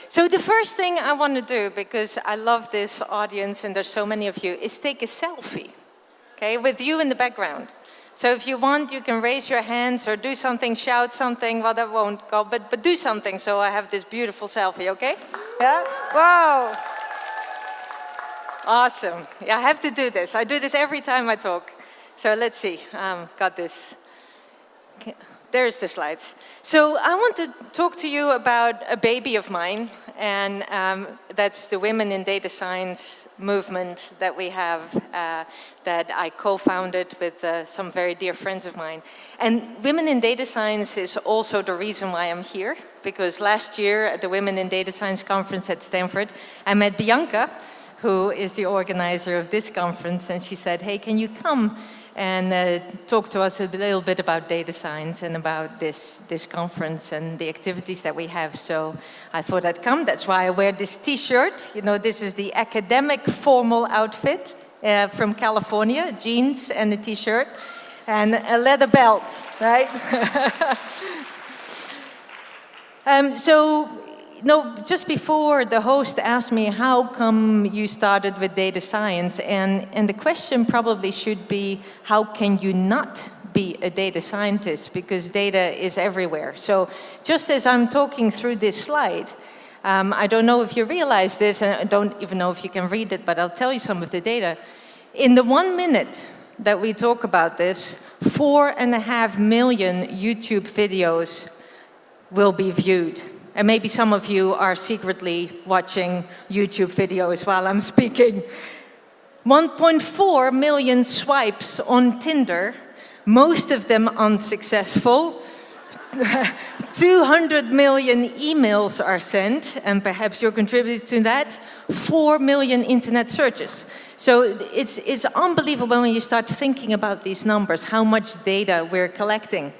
So the first thing I want to do, because I love this audience and there's so many of you, is take a selfie, okay, with you in the background. So if you want, you can raise your hands or do something, shout something. Well, that won't go, but do something so I have this beautiful selfie, okay? Yeah? Wow. Awesome. Yeah, I have to do this. I do this every time I talk. So let's see. Got this. Okay. There's the slides. So I want to talk to you about a baby of mine, and that's the Women in Data Science movement that we have, that I co-founded with some very dear friends of mine. And Women in Data Science is also the reason why I'm here, because last year at the Women in Data Science conference at Stanford, I met Bianca, who is the organizer of this conference, and she said, hey, can you come and talk to us a little bit about data science and about this conference and the activities that we have. So I thought I'd come. That's why I wear this t-shirt. You know, this is the academic formal outfit from California, jeans and a t-shirt and a leather belt, right? No, just before the host asked me, how come you started with data science? And the question probably should be, how can you not be a data scientist? Because data is everywhere. So just as I'm talking through this slide, I don't know if you realize this, and I don't even know if you can read it, but I'll tell you some of the data. In the 1 minute that we talk about this, 4.5 million YouTube videos will be viewed. And maybe some of you are secretly watching YouTube videos while I'm speaking. 1.4 million swipes on Tinder, most of them unsuccessful. 200 million emails are sent, and perhaps you're contributing to that. 4 million internet searches. So it's unbelievable when you start thinking about these numbers, how much data we're collecting.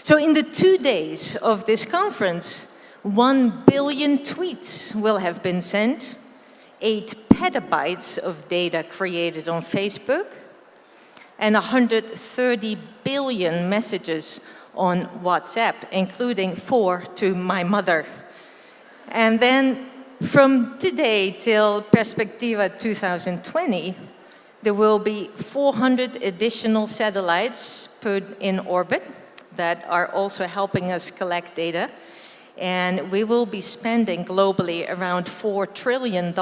So in the 2 days of this conference, 1 billion tweets will have been sent, 8 petabytes of data created on Facebook, and 130 billion messages on WhatsApp, including 4 to my mother. And then from today till Perspektywy 2020, there will be 400 additional satellites put in orbit that are also helping us collect data. And we will be spending globally around $4 trillion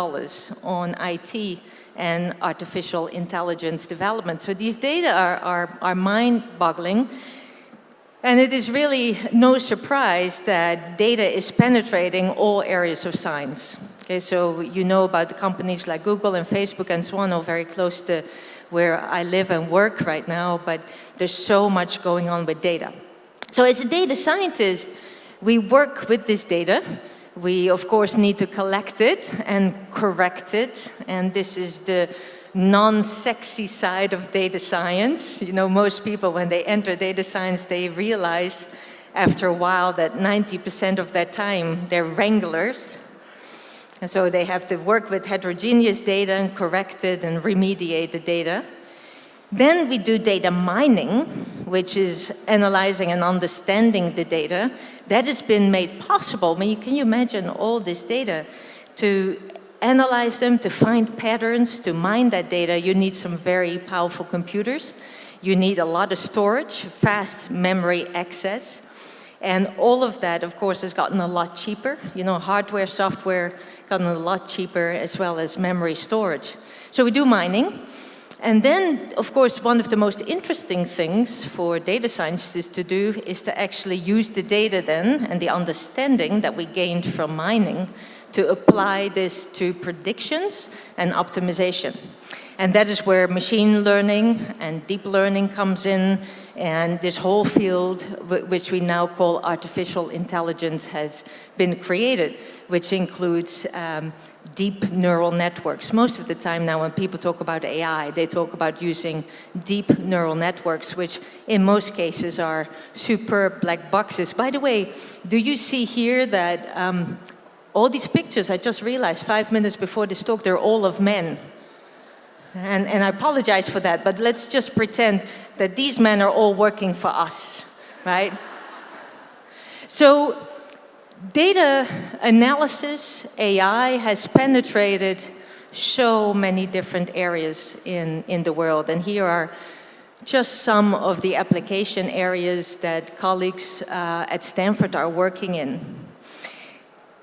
on IT and artificial intelligence development. So these data are mind-boggling. And it is really no surprise that data is penetrating all areas of science. Okay, so you know about the companies like Google and Facebook and so on, are very close to where I live and work right now, but there's so much going on with data. So as a data scientist, we work with this data. We, of course, need to collect it and correct it. And this is the non-sexy side of data science. You know, most people, when they enter data science, they realize after a while that 90% of their time, they're wranglers. And so they have to work with heterogeneous data and correct it and remediate the data. Then we do data mining, which is analyzing and understanding the data. That has been made possible. I mean, can you imagine all this data? To analyze them, to find patterns, to mine that data, you need some very powerful computers. You need a lot of storage, fast memory access. And all of that, of course, has gotten a lot cheaper. You know, hardware, software, gotten a lot cheaper, as well as memory storage. So we do mining. And then, of course, one of the most interesting things for data scientists to do is to actually use the data then and the understanding that we gained from mining to apply this to predictions and optimization. And that is where machine learning and deep learning comes in, and this whole field, which we now call artificial intelligence, has been created, which includes deep neural networks. Most of the time now when people talk about AI, they talk about using deep neural networks, which in most cases are superb black boxes. By the way, do you see here that all these pictures, I just realized 5 minutes before this talk, they're all of men. And I apologize for that, but let's just pretend that these men are all working for us. right? So data analysis, AI, has penetrated so many different areas in the world. And here are just some of the application areas that colleagues at Stanford are working in.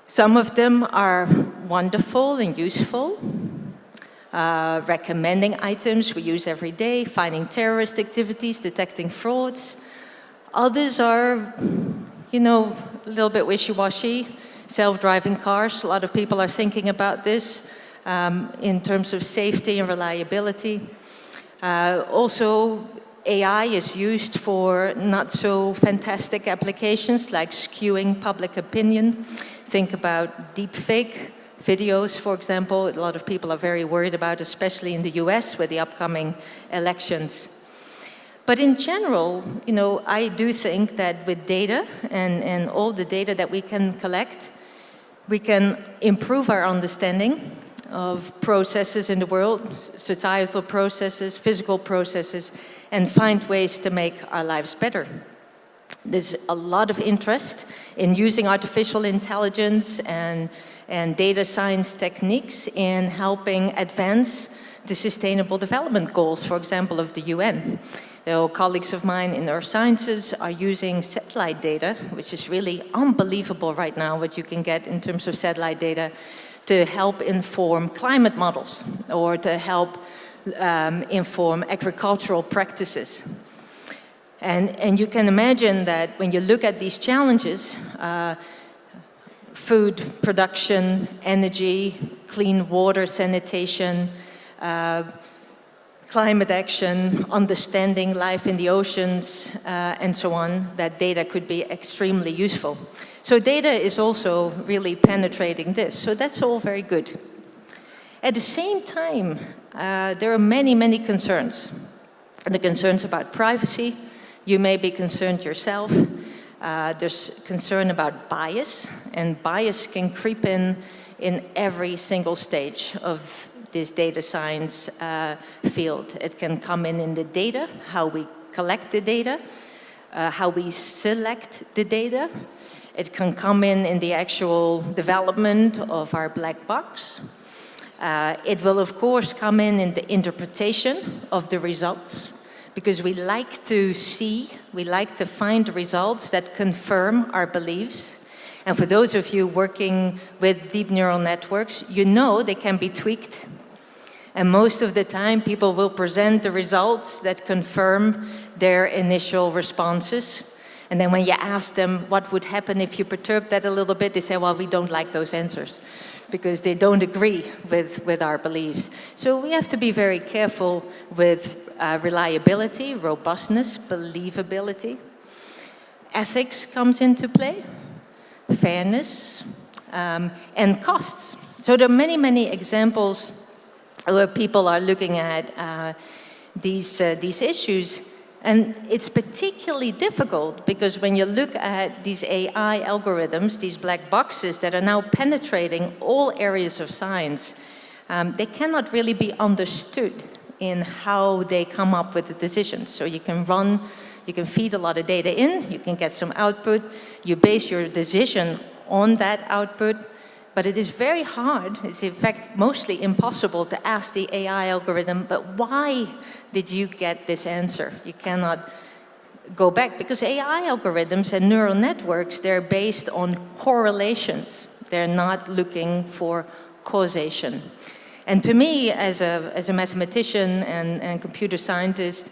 Some of them are wonderful and useful, recommending items we use every day, finding terrorist activities, detecting frauds. Others are, you know, a little bit wishy-washy. Self-driving cars, a lot of people are thinking about this in terms of safety and reliability. Also, AI is used for not so fantastic applications like skewing public opinion. Think about deepfake videos, for example. A lot of people are very worried about, especially in the US with the upcoming elections. But in general, you know, I do think that with data and all the data that we can collect, we can improve our understanding of processes in the world, societal processes, physical processes, and find ways to make our lives better. There's a lot of interest in using artificial intelligence and data science techniques in helping advance the Sustainable Development Goals, for example, of the UN. So colleagues of mine in earth sciences are using satellite data, which is really unbelievable right now what you can get in terms of satellite data, to help inform climate models or to help inform agricultural practices. And you can imagine that when you look at these challenges, food production, energy, clean water, sanitation, climate action, understanding life in the oceans, and so on, that data could be extremely useful. So data is also really penetrating this. So that's all very good. At the same time, there are many, many concerns. The concerns about privacy. You may be concerned yourself. There's concern about bias, and bias can creep in every single stage of this data science field. It can come in the data, how we collect the data, how we select the data. It can come in the actual development of our black box. It will, of course, come in the interpretation of the results, because we like to find results that confirm our beliefs. And for those of you working with deep neural networks, you know they can be tweaked. And most of the time, people will present the results that confirm their initial responses. And then when you ask them what would happen if you perturb that a little bit, they say, well, we don't like those answers because they don't agree with our beliefs. So we have to be very careful with reliability, robustness, believability. Ethics comes into play, fairness, and costs. So there are many, many examples where people are looking at these issues. And it's particularly difficult because when you look at these AI algorithms, these black boxes that are now penetrating all areas of science, they cannot really be understood in how they come up with the decisions. So you can feed a lot of data in, you can get some output, you base your decision on that output, but it is very hard, it's in fact mostly impossible to ask the AI algorithm, but why did you get this answer? You cannot go back, because AI algorithms and neural networks, they're based on correlations. They're not looking for causation. And to me, as a mathematician and computer scientist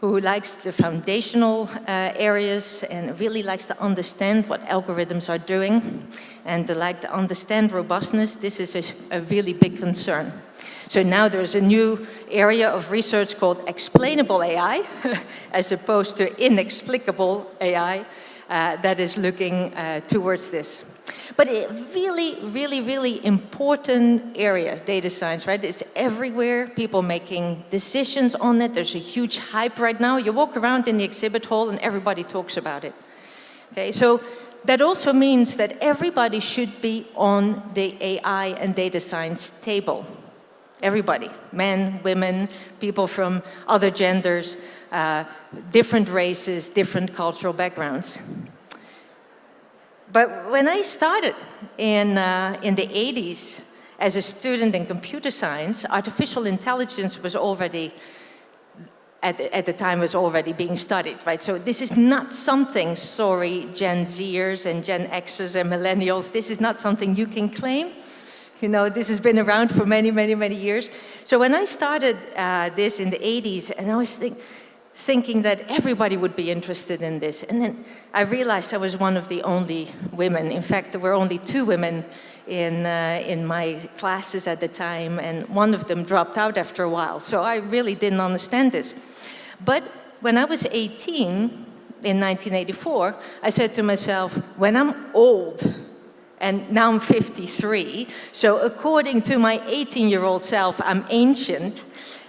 who likes the foundational areas and really likes to understand what algorithms are doing and to like to understand robustness, this is a really big concern. So now there's a new area of research called explainable AI, as opposed to inexplicable AI, that is looking towards this. But a really, really, really important area, data science, right? It's everywhere, people making decisions on it. There's a huge hype right now. You walk around in the exhibit hall and everybody talks about it. Okay, so that also means that everybody should be on the AI and data science table. Everybody, men, women, people from other genders. different races, different cultural backgrounds. But when I started in the 80s as a student in computer science, artificial intelligence was already, at the time, was already being studied, right? So this is not something, sorry, Gen Zers and Gen Xers and millennials, this is not something you can claim. You know, this has been around for many, many, many years. So when I started this in the 80s, and I was thinking that everybody would be interested in this. And then I realized I was one of the only women. In fact, there were only 2 women in my classes at the time, and one of them dropped out after a while. So I really didn't understand this. But when I was 18, in 1984, I said to myself, when I'm old, and now I'm 53, so according to my 18-year-old self, I'm ancient,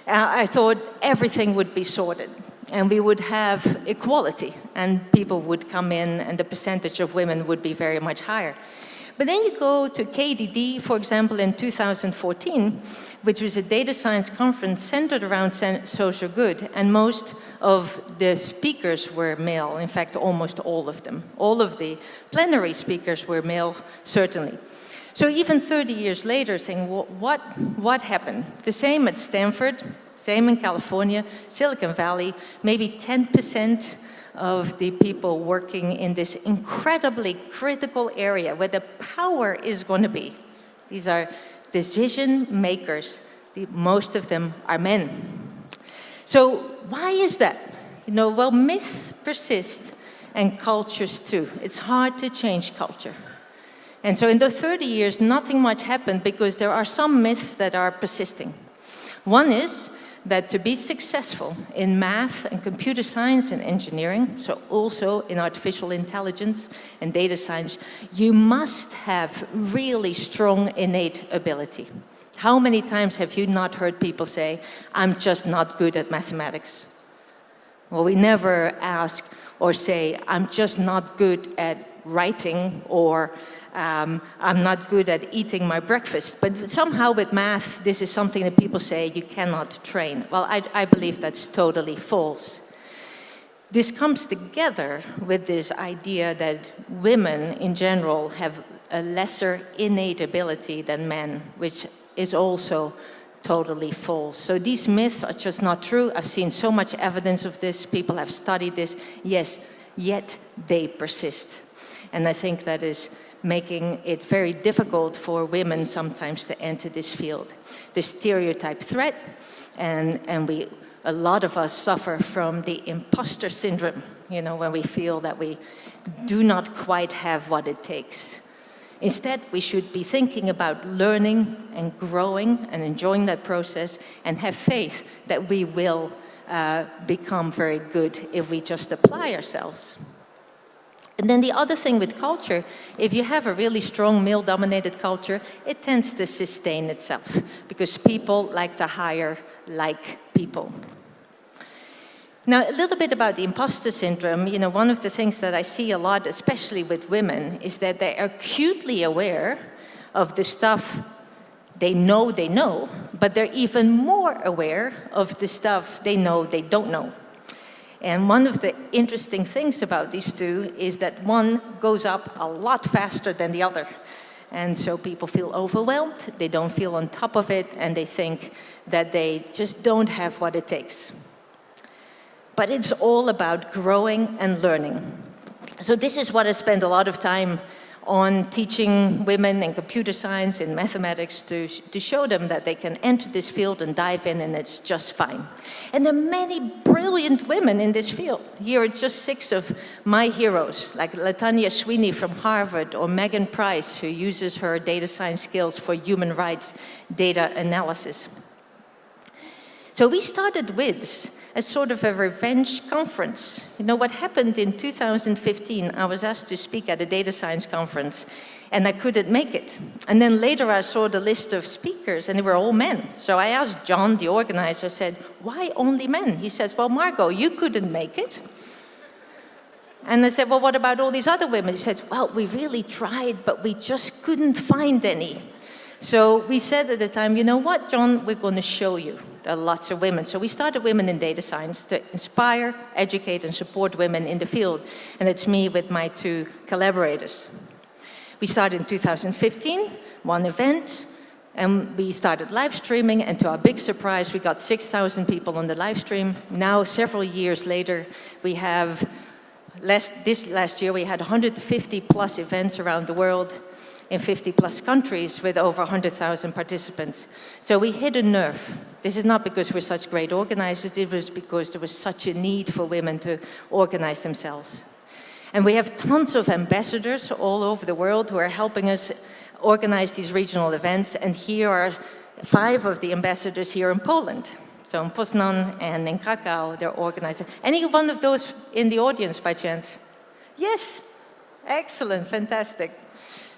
I thought everything would be sorted. And we would have equality, and people would come in, and the percentage of women would be very much higher. But then you go to KDD, for example, in 2014, which was a data science conference centered around social good, and most of the speakers were male, in fact, almost all of them. All of the plenary speakers were male, certainly. So even 30 years later, saying, well, what happened? The same at Stanford, same in California, Silicon Valley, maybe 10% of the people working in this incredibly critical area where the power is going to be. These are decision makers. Most of them are men. So why is that? You know, well, myths persist and cultures too. It's hard to change culture. And so in the 30 years, nothing much happened because there are some myths that are persisting. One is that to be successful in math and computer science and engineering, so also in artificial intelligence and data science, you must have really strong innate ability. How many times have you not heard people say, I'm just not good at mathematics? Well, we never ask or say, I'm just not good at writing, or I'm not good at eating my breakfast. But somehow with math, this is something that people say you cannot train. Well, I believe that's totally false. This comes together with this idea that women in general have a lesser innate ability than men, which is also totally false. So these myths are just not true. I've seen so much evidence of this. People have studied this. Yes, yet they persist. And I think that is making it very difficult for women sometimes to enter this field. The stereotype threat, and a lot of us suffer from the imposter syndrome, you know, when we feel that we do not quite have what it takes. Instead, we should be thinking about learning and growing and enjoying that process, and have faith that we will become very good if we just apply ourselves. And then the other thing with culture, if you have a really strong male-dominated culture, it tends to sustain itself because people like to hire like people. Now, a little bit about the imposter syndrome. You know, one of the things that I see a lot, especially with women, is that they're acutely aware of the stuff they know, but they're even more aware of the stuff they don't know. And one of the interesting things about these two is that one goes up a lot faster than the other. And so people feel overwhelmed, they don't feel on top of it, and they think that they just don't have what it takes. But it's all about growing and learning. So this is what I spend a lot of time on, teaching women in computer science and mathematics to show them that they can enter this field and dive in, and it's just fine. And there are many brilliant women in this field. Here are just 6 of my heroes, like Latanya Sweeney from Harvard, or Megan Price, who uses her data science skills for human rights data analysis. So we started WIDS as sort of a revenge conference. You know, what happened in 2015, I was asked to speak at a data science conference, and I couldn't make it. And then later I saw the list of speakers, and they were all men. So I asked John, the organizer, said, why only men? He says, well, Margot, you couldn't make it. And I said, well, what about all these other women? He said, well, we really tried, but we just couldn't find any. So we said at the time, you know what, John, we're going to show you. There are lots of women. So we started Women in Data Science to inspire, educate, and support women in the field. And it's me with my 2 collaborators. We started in 2015, one event, and we started live streaming, and to our big surprise, we got 6,000 people on the live stream. Now, several years later, we have, this last year, we had 150 plus events around the world in 50 plus countries with over 100,000 participants. So we hit a nerve. This is not because we're such great organizers, it was because there was such a need for women to organize themselves. And we have tons of ambassadors all over the world who are helping us organize these regional events, and here are 5 of the ambassadors here in Poland. So in Poznan and in Krakow, they're organizing. Any one of those in the audience by chance? Yes? Excellent, fantastic.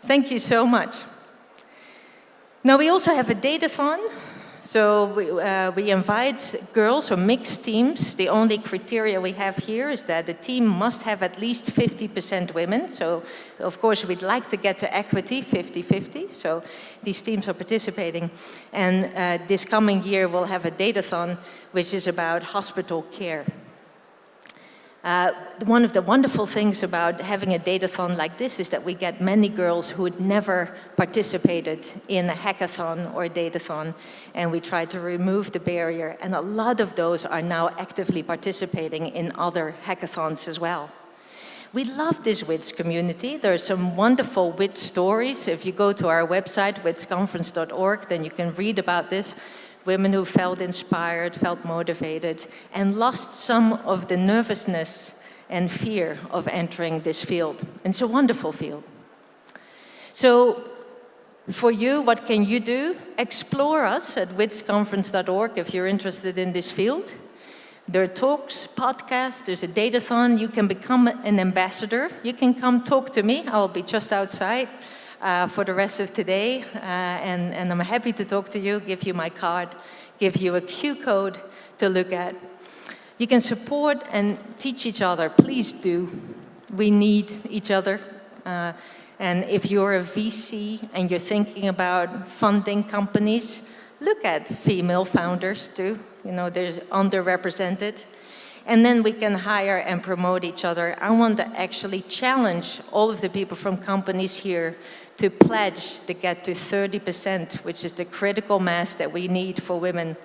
Thank you so much. Now we also have a datathon. So we invite girls or mixed teams. The only criteria we have here is that the team must have at least 50% women. So of course we'd like to get to equity, 50-50. So these teams are participating. And this coming year we'll have a datathon which is about hospital care. One of the wonderful things about having a datathon like this is that we get many girls who had never participated in a hackathon or a datathon, and we try to remove the barrier, and a lot of those are now actively participating in other hackathons as well. We love this WITS community. There are some wonderful WITS stories. If you go to our website, witsconference.org, then you can read about this. Women who felt inspired, felt motivated, and lost some of the nervousness and fear of entering this field. And it's a wonderful field. So for you, what can you do? Explore us at witsconference.org if you're interested in this field. There are talks, podcasts, there's a datathon. You can become an ambassador. You can come talk to me. I'll be just outside for the rest of today. And I'm happy to talk to you, give you my card, give you a Q code to look at. You can support and teach each other. Please do. We need each other. And if you're a VC and you're thinking about funding companies, look at female founders too. You know, they're underrepresented. And then we can hire and promote each other. I want to actually challenge all of the people from companies here to pledge to get to 30%, which is the critical mass that we need for women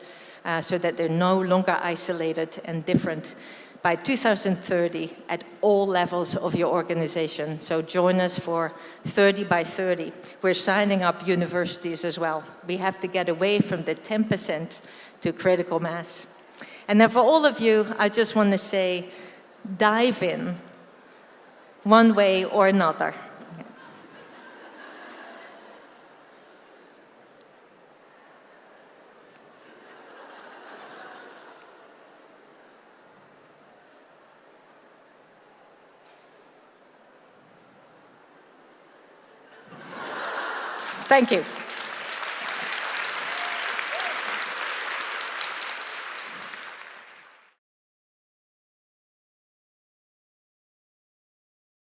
so that they're no longer isolated and different by 2030 at all levels of your organization. So join us for 30 by 30. We're signing up universities as well. We have to get away from the 10% to critical mass. And then for all of you, I just want to say, dive in one way or another. Thank you.